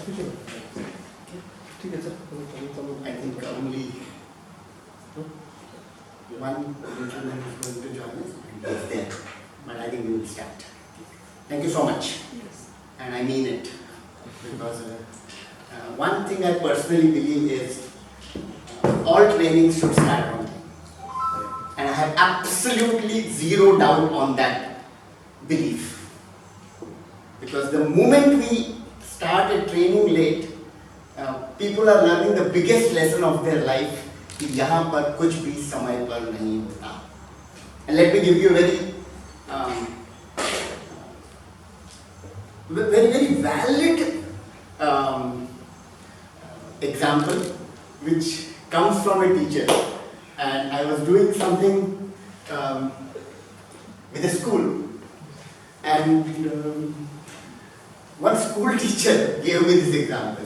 I think only one gentleman is going to join us, and he's there. But I think we will start. Thank you so much. Yes. And I mean it. Because one thing I personally believe is all training should start on time. And I have absolutely zero doubt on that belief. Because the moment we start a training late, people are learning the biggest lesson of their life कि यहाँ पर कुछ भी समय पर नहीं होता. And let me give you a very valid example which comes from a teacher. And I was doing something with a school, and one school teacher gave me this example.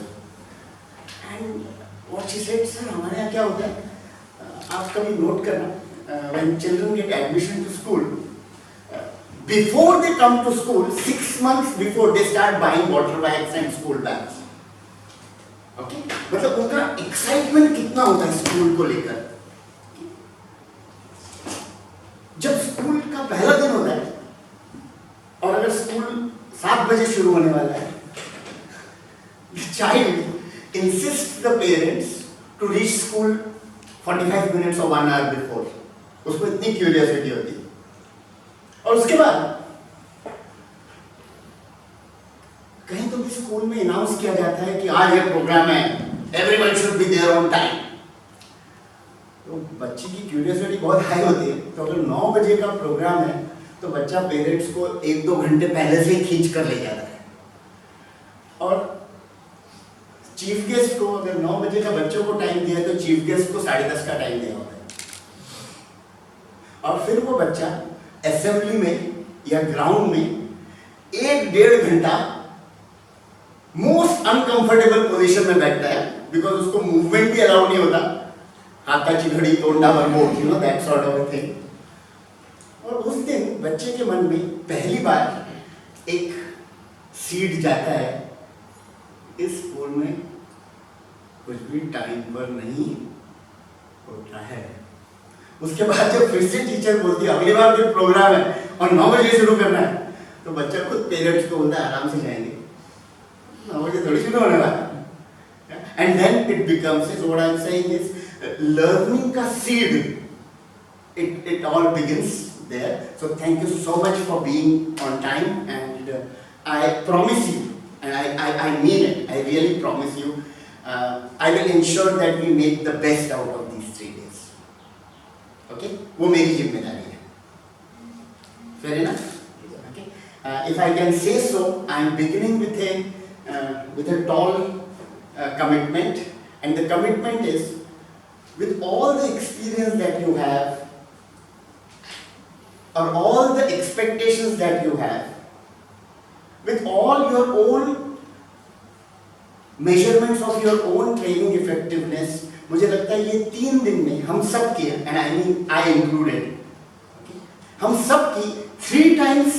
And what she said, sir, हमारे यहाँ क्या होता है? आप कभी note करना, when children get admission to school, before they come to school, 6 months before they start buying water bags and school bags. Okay? मतलब उनका excitement कितना होता है स्कूल को लेकर? जब स्कूल का पहला दिन होता है और अगर स्कूल 7 बजे शुरू होने वाला है, the child insists the parents to reach school 45 minutes or 1 hour before. उसको इतनी क्यूरियोसिटी होती है. और उसके बाद कहीं तो भी स्कूल में अनाउंस किया जाता है कि आज ये प्रोग्राम है, everyone should be there on time. तो बच्चे की क्यूरियोसिटी बहुत हाई होती है. तो अगर 9 बजे का प्रोग्राम है तो बच्चा पेरेंट्स को 1-2 घंटे पहले से ही खींच कर ले जाता है. और चीफ गेस्ट को अगर 9 बजे का बच्चों को टाइम दिया है तो चीफ गेस्ट को 10:30 का टाइम दिया होता है. और फिर वो बच्चा असेंबली में या ग्राउंड में 1-1.5 घंटा मोस्ट अनकंफर्टेबल पोजीशन में बैठता है, बिकॉज उसको मूवमेंट भी अलाउ नहीं होता. हाथाची घड़ी, तोंडा बरमोट, you know that sort of a thing. और उस दिन बच्चे के मन में पहली बार एक सीड जाता है, इस स्कूल में कुछ भी टाइम पर नहीं होता है. उसके बाद जब फिर से टीचर बोलती है अगली बार जो प्रोग्राम है और 9 बजे शुरू करना है, तो बच्चा खुद पेरेंट्स को बोलता है आराम से जाएंगे, 9 बजे थोड़ी शुरू होने वाला. And then it becomes, what I am saying is, learning का seed, it all begins there. So thank you so much for being on time, and I promise you, and I mean it, I really promise you, I will ensure that we make the best out of these 3 days. Okay? वो मेरी जिम्मेदारी है. Fair enough? Okay? If I can say so, I am beginning with a tall commitment, and the commitment is, with all the experience that you have, or all the expectations that you have, with all your own measurements of your own training effectiveness, मुझे लगता है ये 3 दिन में हम सब के, and I mean I included, okay, हम सब की 3 times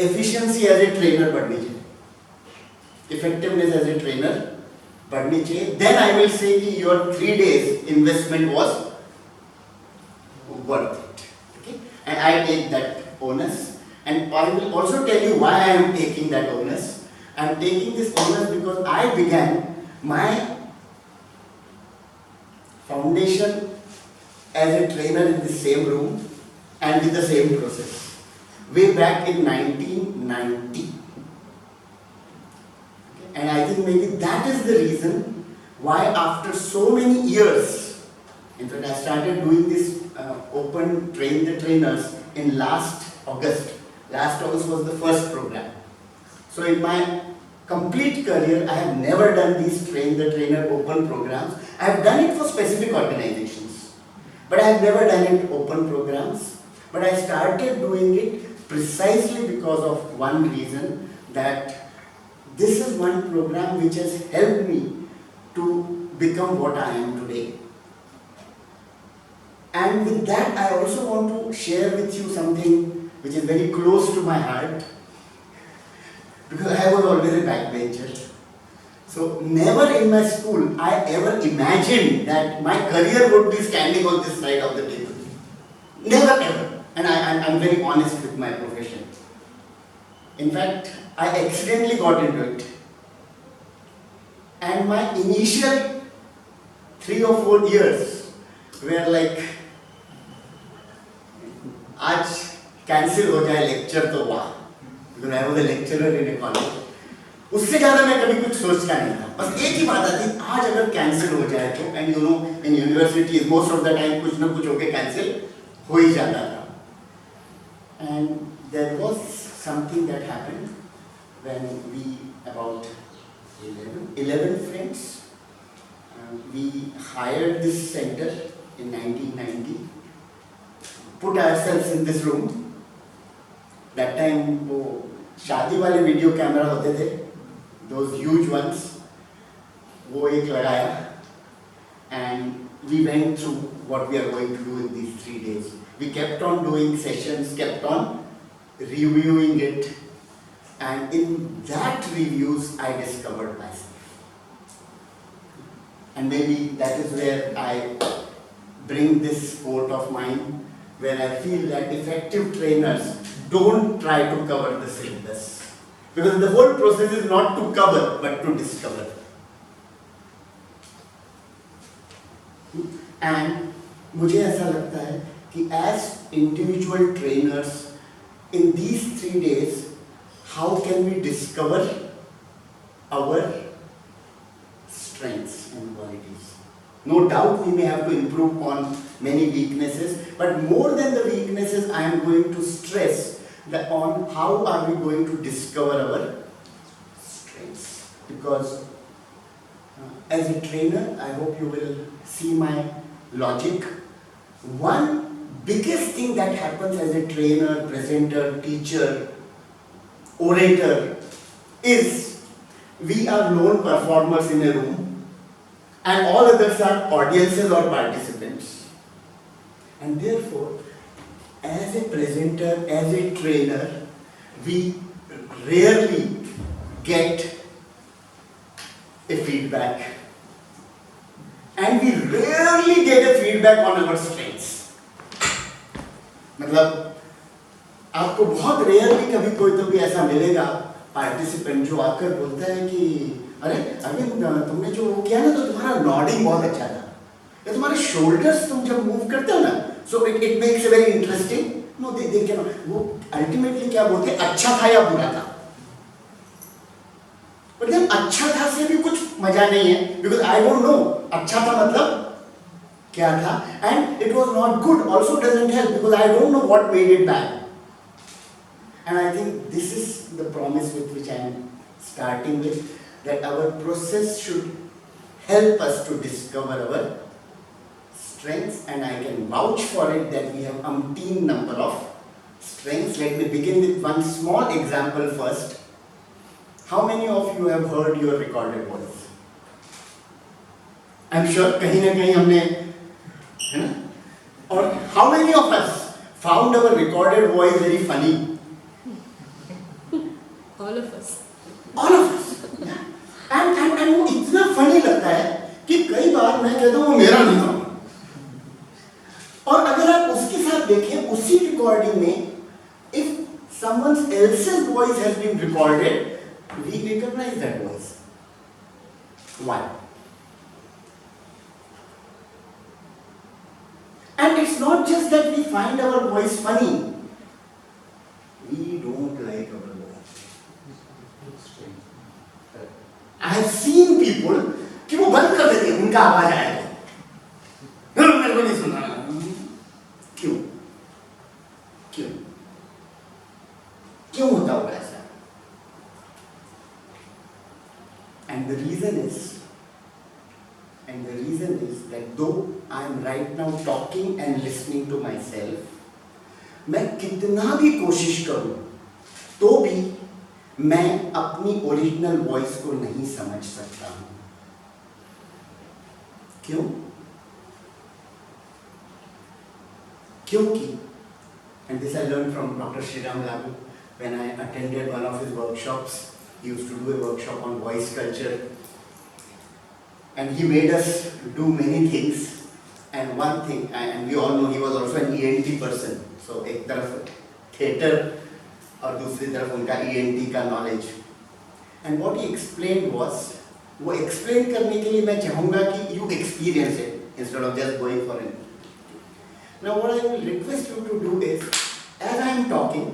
efficiency as a trainer बढ़नी चाहिए, effectiveness as a trainer बढ़नी चाहिए. Then I will say कि your 3 days investment was worth it. Okay? And I take that onus, and I will also tell you why I am taking that onus. I am taking this onus because I began my foundation as a trainer in the same room and with the same process way back in 1990. And I think maybe that is the reason why after so many years, in fact I started doing this open train the trainers in last August. Last August was the first program. So in my complete career, I have never done these train the trainer open programs. I have done it for specific organizations, but I have never done it open programs. But I started doing it precisely because of one reason, that this is one program which has helped me to become what I am today. And with that, I also want to share with you something which is very close to my heart, because I was always a backbencher. So never in my school I ever imagined that my career would be standing on this side of the table. Never ever. And I'm very honest with my profession. In fact, I accidentally got into it. And my initial 3 or 4 years were like, आज cancel हो जाए lecture तो वाह, because I was a lecturer in a college. उससे ज़्यादा मैं कभी कुछ सोचता नहीं था. बस एक ही बात आती, आज अगर कैंसिल हो जाए तो, and you know in university most of the time कुछ ना कुछ होके कैंसिल हो ही जाता था. And there was something that happened when we, about 11 friends, we hired this center in 1990, put ourselves in this room. That time वो शादी वाले वीडियो कैमरा होते थे, those huge ones, वो एक लगाया, and we went through what we are going to do in these 3 days. We kept on doing sessions, kept on reviewing it, and in that reviews I discovered myself. And maybe that is where I bring this quote of mine, where I feel that effective trainers don't try to cover the syllabus, because the whole process is not to cover but to discover. And मुझे ऐसा लगता है कि as individual trainers in these 3 days, how can we discover our strengths and qualities? No doubt we may have to improve on many weaknesses, but more than the weaknesses, I am going to stress that on how are we going to discover our strengths. Because as a trainer, I hope you will see my logic. One biggest thing that happens as a trainer, presenter, teacher, orator is we are lone performers in a room and all others are audiences or participants. And therefore, as a presenter, as a trainer, we rarely get a feedback. And we rarely get a feedback on our strengths. मतलब आपको बहुत rarely कभी कोई तो भी ऐसा मिलेगा participant जो आकर बोलता है कि अरे अरविंद तुमने जो वो किया ना तो तुम्हारा नॉडिंग बहुत अच्छा था, या तुम्हारे शोल्डर्स तुम जब मूव करते हो ना, so it makes very interesting. No they can, वो अल्टीमेटली क्या बोलते हैं, अच्छा था या बुरा था. बट जब अच्छा था से भी कुछ मजा नहीं है, बिकॉज आई डोंट नो अच्छा था मतलब क्या था, and it was not good also doesn't help because I don't know what made it bad. And I think this is the promise with which I am starting with, that our process should help us to discover our strengths, and I can vouch for it that we have umpteen number of strengths. Let me begin with one small example first. How many of you have heard your recorded voice? I'm sure कहीं ना कहीं हमने, है ना? Or how many of us found our recorded voice very funny? All of us. All of us. Yeah. And वो इतना funny लगता है कि कई बार मैं कहता हूँ वो मेरा नहीं था. और अगर आप उसके साथ देखें उसी recording में, if someone else's voice has been recorded, we recognize that voice. Why? And it's not just that we find our voice funny. We don't like our voice. I have seen people कि वो बंद कर देते हैं, उनका आवाज आएगा, मेरे को नहीं सुना. क्यों? क्यों? क्यों होता होगा ऐसा? And the reason is that though I am right now talking and listening to myself, मैं कितना भी कोशिश करूं तो भी मैं अपनी ओरिजिनल वॉइस को नहीं समझ सकता हूं. क्यों? क्योंकि, and this I learned from Dr. Sriram Lagu when I attended one of his workshops. He used to do a workshop on voice culture, and he made us do many things. And one thing, and we all know he was also an ENT person. So एक तरफ theatre और दूसरी तरफ उनका ENT का knowledge. And what he explained was, वो explain करने के लिए मैं चाहूँगा कि you experience it instead of just going for it. Now what I will request you to do is, as I am talking,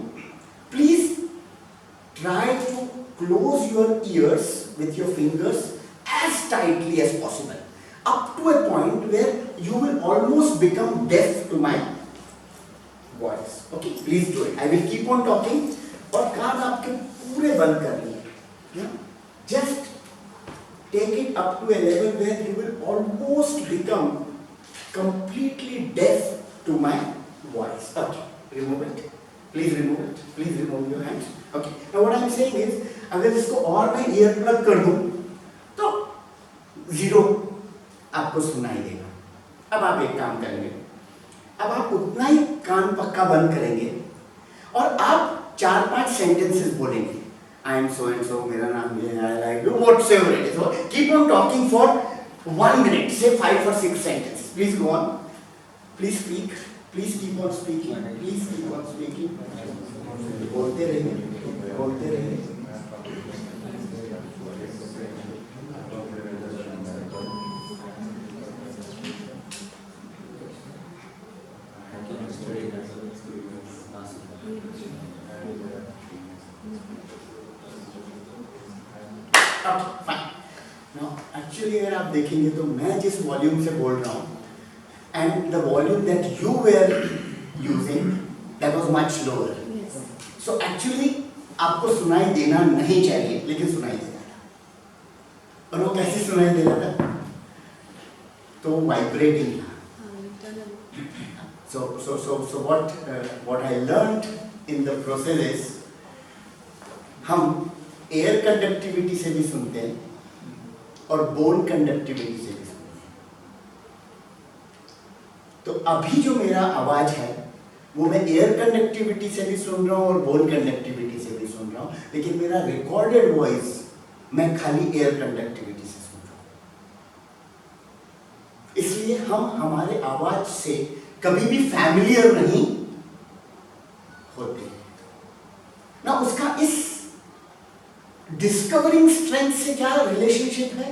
please try to close your ears with your fingers as tightly as possible, up to a point where you will almost become deaf to my voice. Okay, please do it. I will keep on talking और कान आपके पूरे बंद कर लिए. Just take it up to a level where you will almost become completely deaf to my voice. Okay, remove it. Please remove it. Please remove your hands. Okay. Now what I am saying is, अगर इसको और मैं ear plug कर दूँ, तो zero आपको सुनाई देगा. अब आप एक काम करेंगे. अब आप उतना ही कान पक्का बंद करेंगे और आप 4-5 sentences बोलेंगे. I am so and so, मेरा नाम ये है, I like you, whatever it is. So keep on talking for 1 minute. Say 5 or 6 sentences. Please go on. Please speak. Please keep on speaking. Please keep on speaking. बोलते रहिए. बोलते रहिए. Fine. Now, actually अगर आप देखेंगे तो मैं जिस वॉल्यूम से बोल रहा हूँ and the volume that you were using, that was much lower. Yes. So actually आपको सुनाई देना नहीं चाहिए, लेकिन सुनाई दे रहा था. और वो कैसे सुनाई दे रहा था? तो वाइब्रेटिंग था. So what I learned in the process is, हम एयर कंडक्टिविटी से भी सुनते हैं और बोन कंडक्टिविटी से भी सुनते हैं. तो अभी जो मेरा आवाज है वो मैं एयर कंडक्टिविटी से भी सुन रहा हूँ और बोन कंडक्टिविटी से भी सुन रहा हूँ, लेकिन मेरा रिकॉर्डेड वॉइस मैं खाली एयर कंडक्टिविटी से सुन रहा हूँ. इसलिए हम हमारे आवाज से कभी भी फैमिलियर नहीं होते ना. उसका इस डिस्कवरिंग स्ट्रेंथ से क्या रिलेशनशिप है?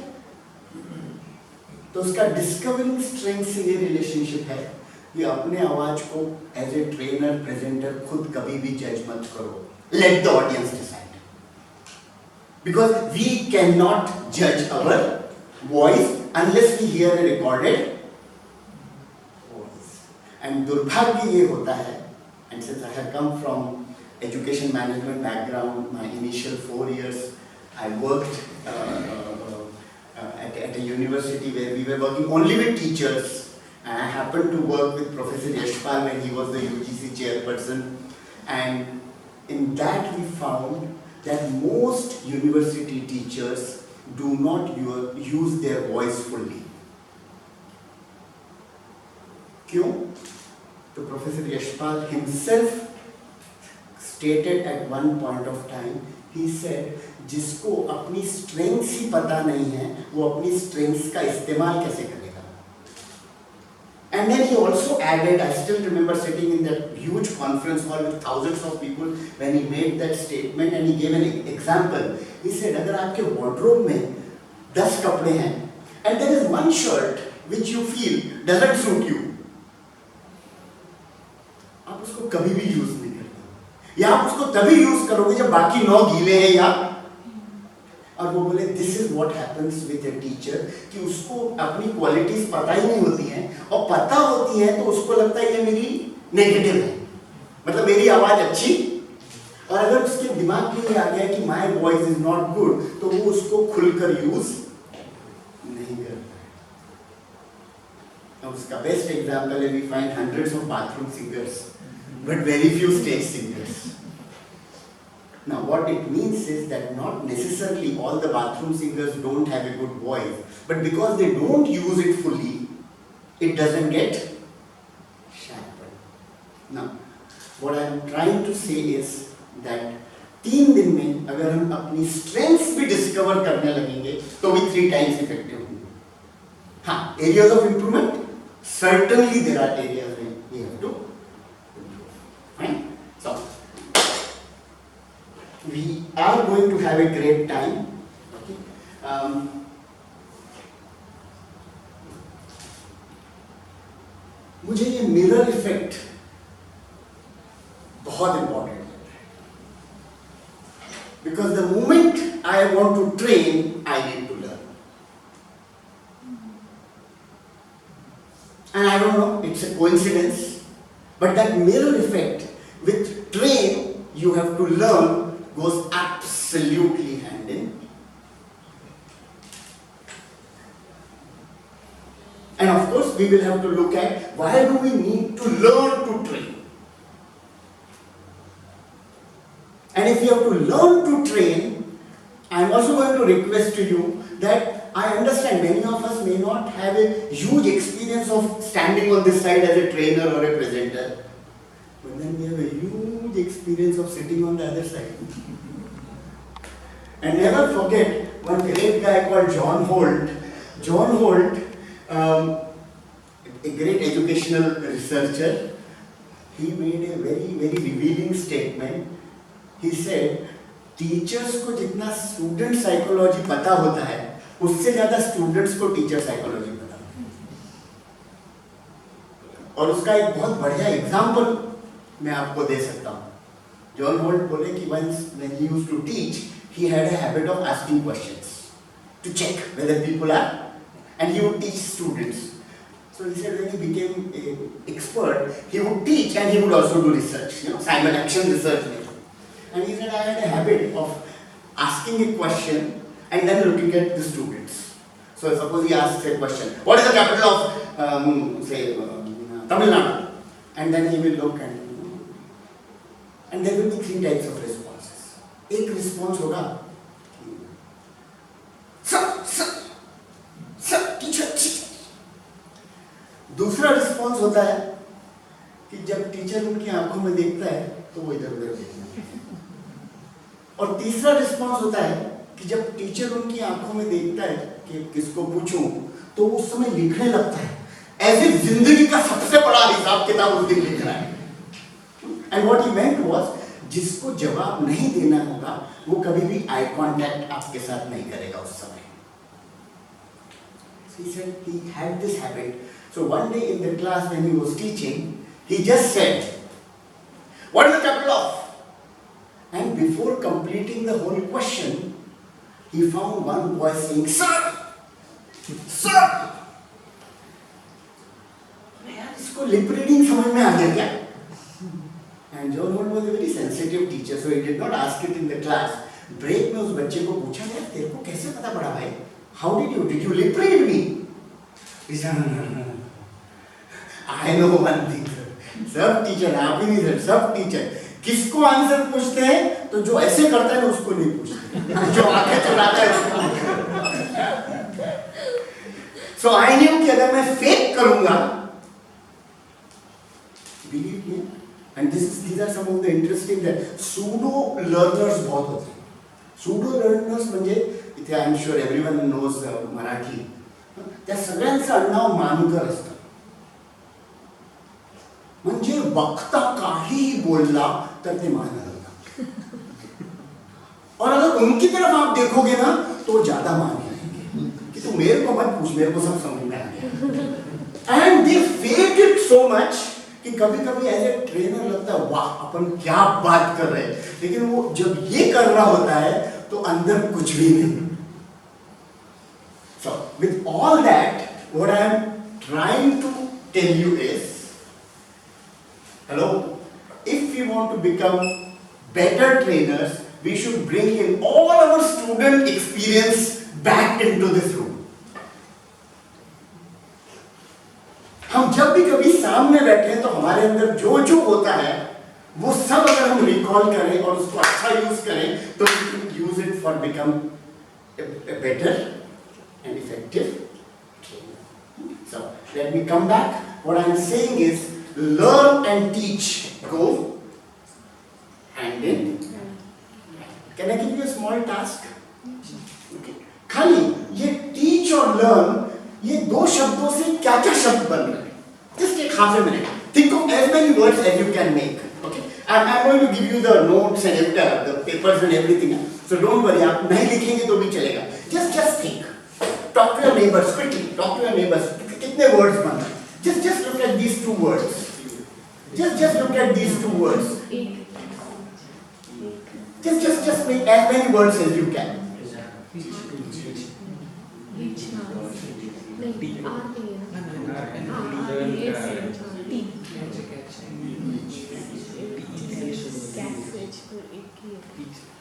तो उसका डिस्कवरिंग स्ट्रेंथ से ये रिलेशनशिप है कि अपने आवाज को एज ए ट्रेनर प्रेजेंटर खुद कभी भी जज मत करो. Let the audience decide, because we can not जज our voice unless we hear a recorded voice. And दुर्भाग्य ये होता है, and since I have come from education management background, my initial 4 years I worked at a university where we were working only with teachers, and I happened to work with Professor Yashpal when he was the UGC chairperson, and in that we found that most university teachers do not use their voice fully. क्यों? तो Professor Yashpal himself stated at one point of time, he said, जिसको अपनी strengths ही पता नहीं है वो अपनी strengths का इस्तेमाल कैसे करेगा. And then he also added, I still remember sitting in that huge conference hall with thousands of people when he made that statement, and he gave an example. He said, अगर आपके wardrobe में 10 कपड़े हैं and there is one shirt which you feel doesn't suit you, आप उसको कभी भी use नहीं, या आप उसको तभी यूज करोगे जब बाकी 9 गीले हैं. या और वो बोले this is what happens with a teacher, कि उसको अपनी क्वालिटीज पता ही नहीं होती हैं, और पता होती हैं तो उसको लगता है ये मेरी नेगेटिव है, मतलब मेरी आवाज अच्छी. और अगर उसके दिमाग में ये आ गया कि my voice is not good, तो वो उसको खुलकर यूज नहीं करता. अब उसका बेस्ट एग्जांपल है, we find hundreds of bathroom singers but very few stage singers. Now what it means is that not necessarily all the bathroom singers don't have a good voice, but because they don't use it fully, it doesn't get sharpened. Now what I am trying to say is that 3 दिन में अगर हम अपनी strengths भी discover करने लगेंगे तो भी 3 times effective होंगे. हाँ, areas of improvement, certainly there are areas where we have to improve. Fine? So, we are going to have a great time. Okay? मुझे ये मिरर इफेक्ट बहुत इंपॉर्टेंट है, because the moment I want to train I need to learn. And I don't know, it's a coincidence, but that mirror effect with train, you have to learn, goes absolutely hand in. And of course, we will have to look at why do we need to learn to train. And if you have to learn to train, I am also going to request to you that I understand many of us may not have a huge experience of standing on this side as a trainer or a presenter, but then we have a huge experience of sitting on the other side. And never forget one great guy called John Holt. John Holt, a great educational researcher, he made a very, very revealing statement. He said, teachers को जितना student psychology पता होता है, उससे ज्यादा students को teacher psychology पता है. और उसका एक बहुत बढ़िया एग्जाम्पल मैं आपको दे सकता हूँ. जॉन होल्ट बोले कि once when he used to teach, he had a habit of asking questions to check whether people are, and he would teach students. So he said when he became an expert, he would teach and he would also do research, Simon action research. And he said I had a habit of asking a question and then looking at the students. So suppose he asks a question, what is the capital of, Tamil Nadu? And then he will look and there will be 3 types of responses. एक response होगा, sir, teacher. दूसरा response होता है कि जब teacher उनकी आंखों में देखता है तो वो इधर उधर देखता है. और तीसरा रिस्पॉन्स होता है कि जब टीचर उनकी आंखों में देखता है कि किसको पूछूं, तो उस समय लिखने लगता है, ऐसे जिंदगी का सबसे बड़ा हिसाब किताब उस दिन लिख रहा है. And what he meant was, जिसको जवाब नहीं देना होगा वो कभी भी आई कांटेक्ट आपके साथ नहीं करेगा उस समय. So he said he had this habit. So one day in the class when he was teaching, he just said, what is the capital of? And before completing the whole question, he found one boy saying, sir. यार इसको lip reading समझ में आ गया क्या? And John Holt was a very sensitive teacher, so he did not ask it in the class. Break में उस बच्चे को पूछा, यार तेरे को कैसे पता पड़ा भाई? How did you lip read me? He said, no. I know one thing, sir. सब टीचर, आप ही नहीं सर, सब टीचर किसको आंसर पूछते हैं तो जो ऐसे करता है ना उसको नहीं पूछते, जो आंखें चलाता है उसको पूछते. सो आई न्यू कि अगर मैं फेक करूंगा, believe me, and these are some of the interesting that pseudo learners बहुत होते हैं. pseudo learners म्हणजे इथे I am sure everyone knows Marathi, त्या सगळ्यांचं आडनाव मानकर असतं. म्हणजे वक्ता काहीही बोलला तर ते मानलं जातं. और अगर उनकी तरफ आप देखोगे ना तो ज्यादा मान जाएंगे कि तू मेरे को मत पूछ, मेरे को सब समझ में आ गया. And they fake it so much कि कभी कभी एज ए ट्रेनर लगता है वाह अपन क्या बात कर रहे हैं, लेकिन वो जब ये कर रहा होता है तो अंदर कुछ भी नहीं. So with all that, what I am trying to tell you is, hello, if we want to become better trainers, we should bring in all our student experience back into this room. हम जब भी कभी सामने बैठे तो हमारे अंदर जो जो होता है वो सब अगर हम रिकॉल करें और उसको अच्छा यूज करें तो we can use it for become a better and effective trainer. So let me come back. What I am saying is learn and teach go hand in hand. Can I give you a small task? Okay. खाली ये teach और learn ये दो शब्दों से क्या क्या शब्द बन रहे हैं, जस्ट एक half a minute, think of as many words as you can make. Okay, I'm going to give you the notes and the papers and everything, so don't worry, आप नहीं लिखेंगे तो भी चलेगा, just think, talk to your neighbors quickly, talk to your neighbors, कितने words बन रहे हैं, just look at these two words, just look at these two words, just make as many words as you can.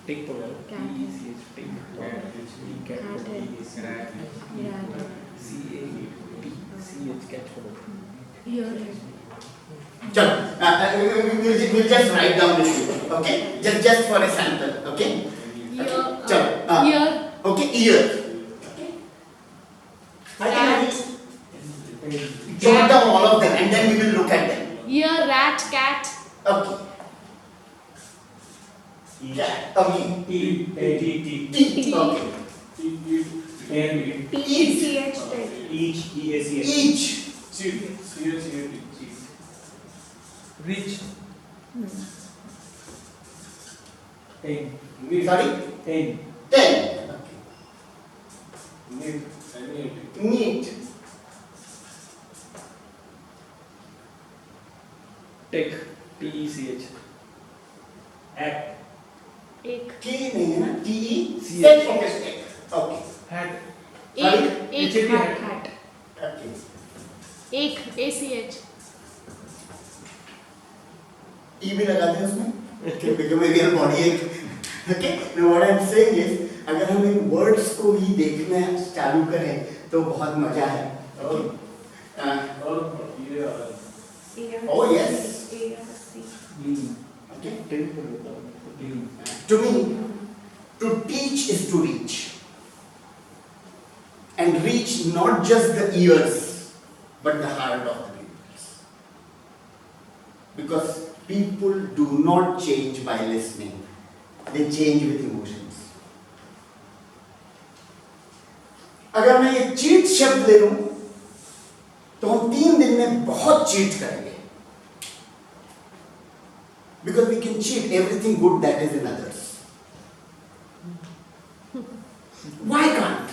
Take power. Take catch power. चलो, we'll just write down this thing, okay? Just for a sample, okay? चलो, Ear. okay, ear. Rat. Jot down all of them and then we will look at them. Ear, rat, cat. Okay. Cat. Okay. TTT. Okay. T-E-C-H. Each. Reach. Ten. Sorry? 10. 10. Okay. Neat. Take. TECH. Act. एक. K नहीं है ना? TE. C. Okay. Okay. Hat. एक HAT. hat. Okay. एक ACH. E भी लगा दें उसमें, क्योंकि मेरी बॉडी एक, okay? Now what I'm saying is, अगर हम इन words को ही देखना चालू करें, तो बहुत मजा है, okay? Oh yes. Okay. To me, to teach is to reach, and reach not just the ears, but the heart of the people. Because people do not change by listening; they change with emotions. अगर मैं ये cheat शब्द ले लूं, तो हम 3 दिन में बहुत चीट करेंगे. Because we can cheat everything good that is in others. Why can't?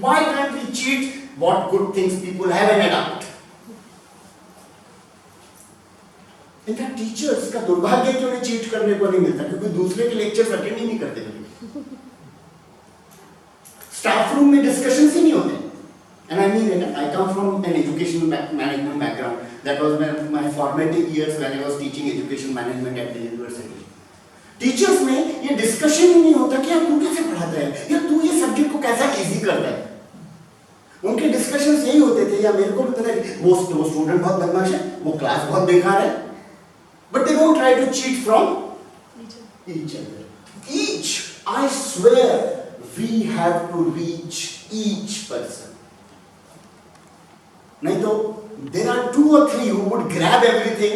Why can't we cheat what good things people have and adopt? In fact, teachers का दुर्भाग्य क्यों उन्हें cheat करने को नहीं मिलता, क्योंकि दूसरे के lectures attend ही नहीं करते कभी. Staff room में discussions ही नहीं होते. And I mean, I come from an educational management background. That was my formative years when I was teaching education management at the university. Teachers में ये discussion ही नहीं होता कि यार तू कैसे पढ़ाता है, या तू ये subject को कैसा easy करता है. उनके discussions यही होते थे, या मेरे को भी पता है वो student बहुत बदमाश है, वो class बहुत बेकार है, but they don't try to cheat from each other. Each, I swear, we have to reach each person. नहीं तो there are 2 or 3 who would grab everything